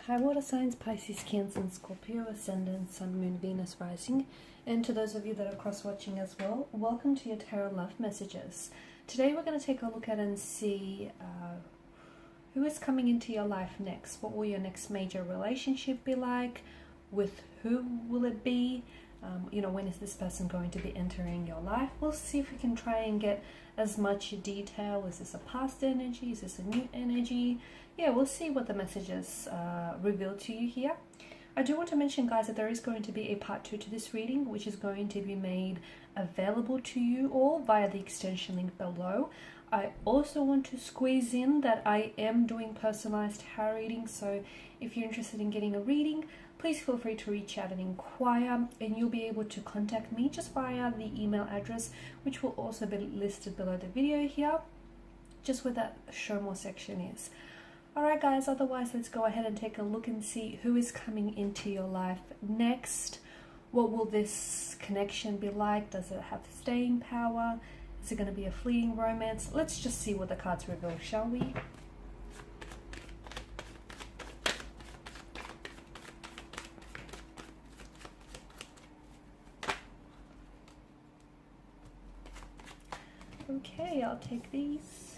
Hi water signs, Pisces, Cancer and Scorpio, Ascendant, Sun, Moon, Venus, Rising. And to those of you that are cross-watching as well, welcome to your Tarot Love Messages. Today we're going to take a look at and see who is coming into your life next. What will your next major relationship be like? With who will it be? When is this person going to be entering your life? We'll see if we can try and get as much detail. Is this a past energy? Is this a new energy? Yeah, we'll see what the messages reveal to you here. I do want to mention, guys, that there is going to be a part 2 to this reading, which is going to be made available to you all via the extension link below. I also want to squeeze in that I am doing personalized tarot readings, so if you're interested in getting a reading, please feel free to reach out and inquire, and you'll be able to contact me just via the email address, which will also be listed below the video here, just where that show more section is. Alright guys, otherwise let's go ahead and take a look and see who is coming into your life next. What will this connection be like? Does it have staying power? Is it going to be a fleeting romance? Let's just see what the cards reveal, shall we? Okay, I'll take these.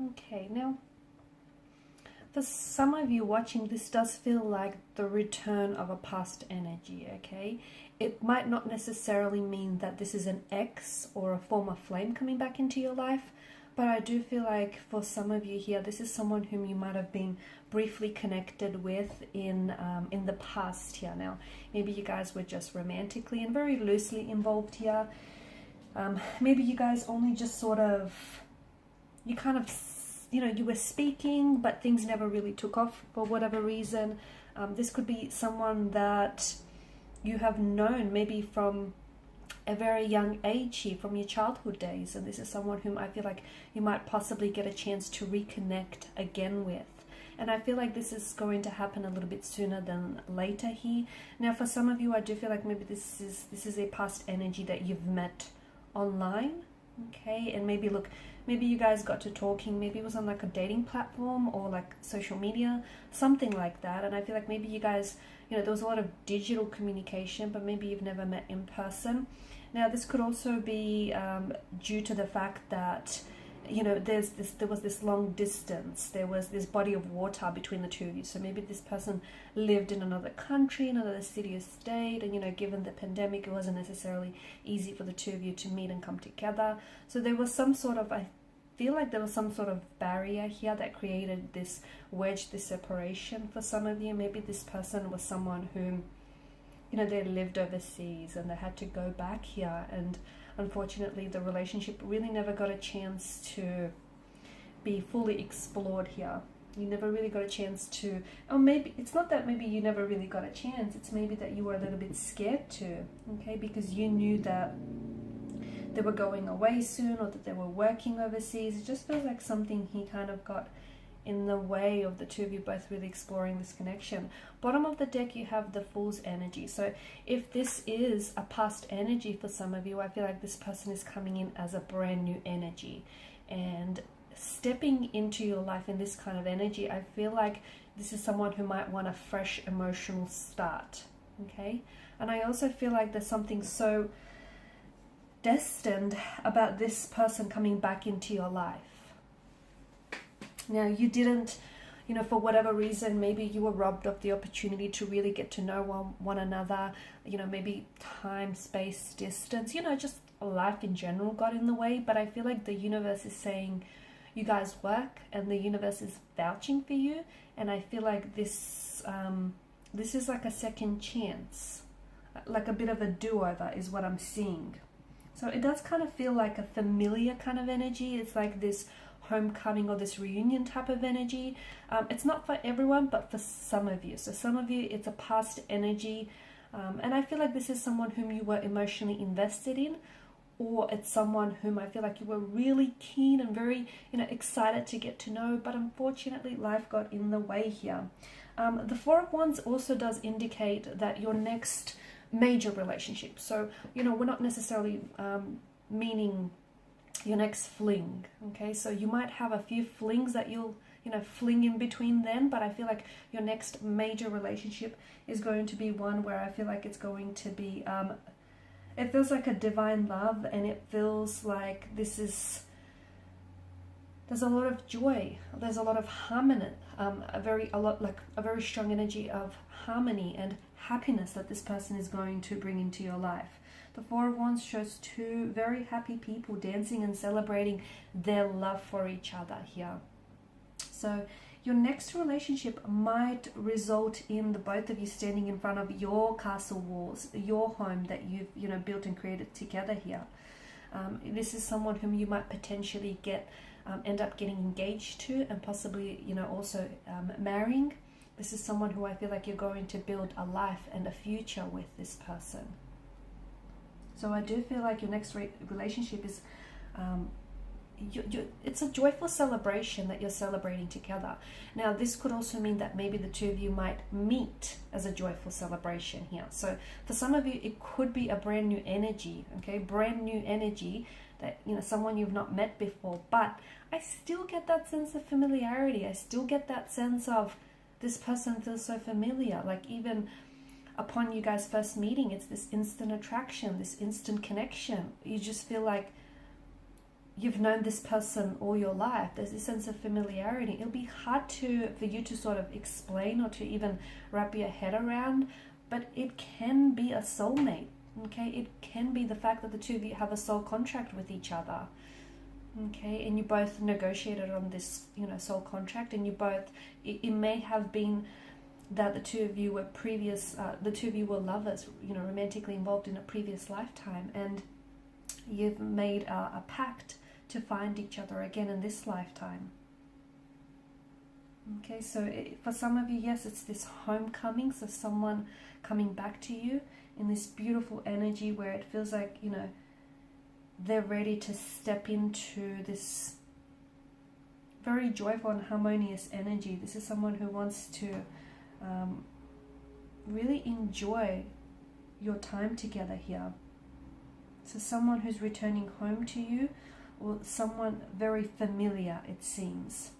Okay, now for some of you watching, this does feel like the return of a past energy, okay? It might not necessarily mean that this is an ex or a former flame coming back into your life, but I do feel like for some of you here, this is someone whom you might have been briefly connected with in the past here. Now, maybe you guys were just romantically and very loosely involved here. Maybe you guys only just sort of, you were speaking, but things never really took off for whatever reason. This could be someone that you have known maybe from a very young age here, from your childhood days, and this is someone whom I feel like you might possibly get a chance to reconnect again with. And I feel like this is going to happen a little bit sooner than later here. Now, for some of you, I do feel like maybe this is a past energy that you've met online, okay? And maybe look, maybe you guys got to talking, maybe it was on like a dating platform or like social media, something like that. And I feel like maybe you guys, there was a lot of digital communication, but maybe you've never met in person. Now, this could also be due to the fact that, there was this long distance, there was this body of water between the two of you. So maybe this person lived in another country, another city or state, and given the pandemic, it wasn't necessarily easy for the two of you to meet and come together. So there was some sort of, I feel like there was some sort of barrier here that created this wedge, this separation for some of you. Maybe this person was someone who, they lived overseas and they had to go back here, and unfortunately the relationship really never got a chance to be fully explored here. You never really got a chance to, or maybe it's not that maybe you never really got a chance, it's maybe that you were a little bit scared to, okay, because you knew that they were going away soon or that they were working overseas. It just feels like something he kind of got in the way of the two of you both really exploring this connection. Bottom of the deck, you have the Fool's energy. So if this is a past energy for some of you, I feel like this person is coming in as a brand new energy. And stepping into your life in this kind of energy, I feel like this is someone who might want a fresh emotional start. okay? And I also feel like there's something so destined about this person coming back into your life. Now, you didn't, you know, for whatever reason, maybe you were robbed of the opportunity to really get to know one another, you know, maybe time, space, distance, you know, just life in general got in the way. But I feel like the universe is saying you guys work, and the universe is vouching for you. And I feel like this is like a second chance, like a bit of a do-over is what I'm seeing. So it does kind of feel like a familiar kind of energy. It's like this homecoming or this reunion type of energy. It's not for everyone, but for some of you. So some of you, it's a past energy. And I feel like this is someone whom you were emotionally invested in, or it's someone whom I feel like you were really keen and very, you know, excited to get to know, but unfortunately life got in the way here. The Four of Wands also does indicate that your next major relationship, so, you know, we're not necessarily meaning your next fling, okay? So you might have a few flings that you'll, you know, fling in between then, but I feel like your next major relationship is going to be one where I feel like it's going to be, it feels like a divine love, and it feels like there's a lot of joy, there's a lot of harmony, a very strong energy of harmony and happiness that this person is going to bring into your life. The Four of Wands shows two very happy people dancing and celebrating their love for each other here. So your next relationship might result in the both of you standing in front of your castle walls, your home that you've, you know, built and created together here. This is someone whom you might potentially end up getting engaged to, and possibly, you know, also marrying. This is someone who I feel like you're going to build a life and a future with this person. So I do feel like your next relationship is, it's a joyful celebration that you're celebrating together. Now, this could also mean that maybe the two of you might meet as a joyful celebration here. So for some of you, it could be a brand new energy, okay? Brand new energy that, you know, someone you've not met before. But I still get that sense of familiarity. I still get that sense of this person feels so familiar. Like, even upon you guys first meeting, it's this instant attraction, this instant connection. You just feel like you've known this person all your life. There's this sense of familiarity. It'll be hard for you to sort of explain or to even wrap your head around, but it can be a soulmate, okay? It can be the fact that the two of you have a soul contract with each other, okay? And you both negotiated on this, you know, soul contract, and you both, it may have been that the two of you were lovers, you know, romantically involved in a previous lifetime, and you've made a pact to find each other again in this lifetime. Okay, so for some of you, yes, it's this homecoming, so someone coming back to you in this beautiful energy where it feels like, you know, they're ready to step into this very joyful and harmonious energy. This is someone who wants to really enjoy your time together here. So someone who's returning home to you, or someone very familiar, it seems.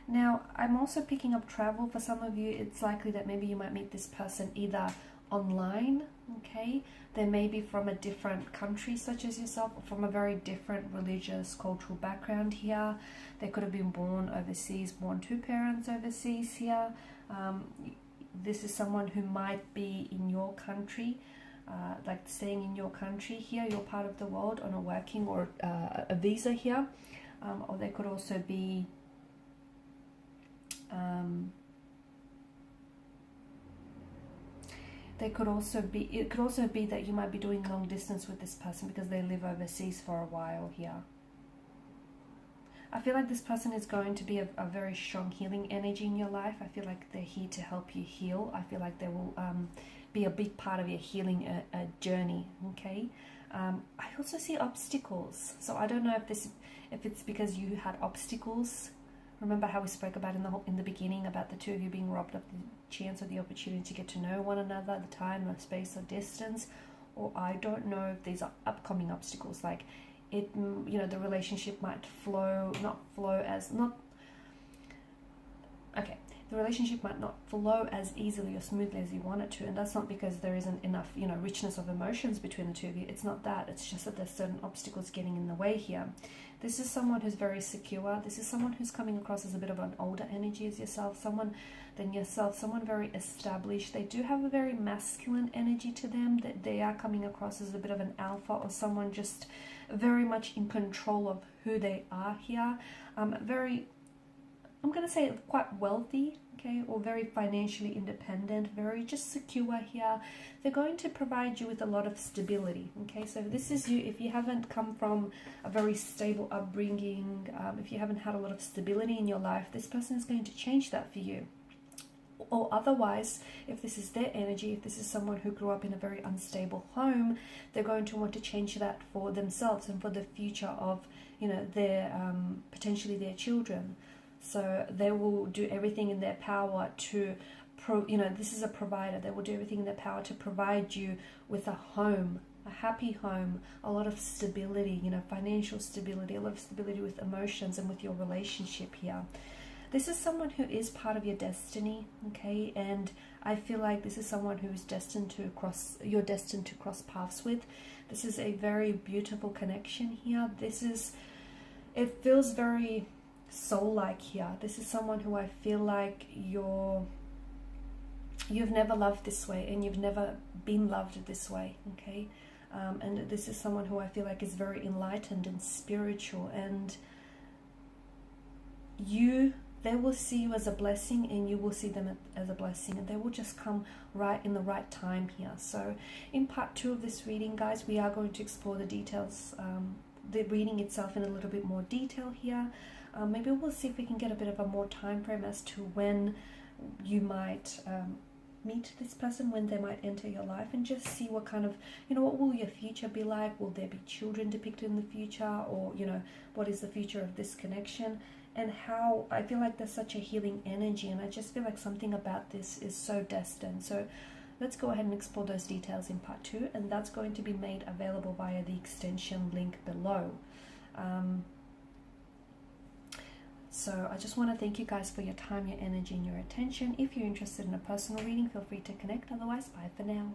Now, I'm also picking up travel. For some of you, it's likely that maybe you might meet this person either online, okay? They may be from a different country such as yourself, or from a very different religious, cultural background here. They could have been born overseas, born to parents overseas here. This is someone who might be in your country, like staying in your country here, your part of the world, on a working or a visa here. Or they could also be it could also be that you might be doing long distance with this person because they live overseas for a while here. I feel like this person is going to be a very strong healing energy in your life. I feel like they're here to help you heal. I feel like they will be a big part of your healing journey, okay? I also see obstacles. So I don't know if it's because you had obstacles. Remember how we spoke about in the beginning about the two of you being robbed of the chance or the opportunity to get to know one another, the time or space or distance, or I don't know if these are upcoming obstacles, like it, you know, the relationship might the relationship might not flow as easily or smoothly as you want it to. And that's not because there isn't enough, you know, richness of emotions between the two of you. It's not that. It's just that there's certain obstacles getting in the way here. This is someone who's very secure. This is someone who's coming across as a bit of an older energy as yourself, someone very established. They do have a very masculine energy to them, that they are coming across as a bit of an alpha, or someone just very much in control of who they are here. I'm going to say quite wealthy, okay, or very financially independent, very just secure here. They're going to provide you with a lot of stability, okay? So this is you, if you haven't come from a very stable upbringing, if you haven't had a lot of stability in your life, this person is going to change that for you. Or otherwise, if this is their energy, if this is someone who grew up in a very unstable home, they're going to want to change that for themselves and for the future of, you know, their potentially their children. So they will do everything in their power to, this is a provider. They will do everything in their power to provide you with a home, a happy home, a lot of stability, you know, financial stability, a lot of stability with emotions and with your relationship here. This is someone who is part of your destiny, okay? And I feel like this is someone who is you're destined to cross paths with. This is a very beautiful connection here. It feels very soul-like here. This is someone who I feel like you've never loved this way, and you've never been loved this way, okay? And this is someone who I feel like is very enlightened and spiritual, and they will see you as a blessing, and you will see them as a blessing, and they will just come right in the right time here. So in part 2 of this reading, guys, we are going to explore the details, the reading itself in a little bit more detail here. Maybe we'll see if we can get a bit of a more time frame as to when you might meet this person, when they might enter your life, and just see what kind of, what will your future be like? Will there be children depicted in the future? Or, what is the future of this connection? And how I feel like there's such a healing energy, and I just feel like something about this is so destined. So let's go ahead and explore those details in part 2, and that's going to be made available via the extension link below. So I just want to thank you guys for your time, your energy, and your attention. If you're interested in a personal reading, feel free to connect. Otherwise, bye for now.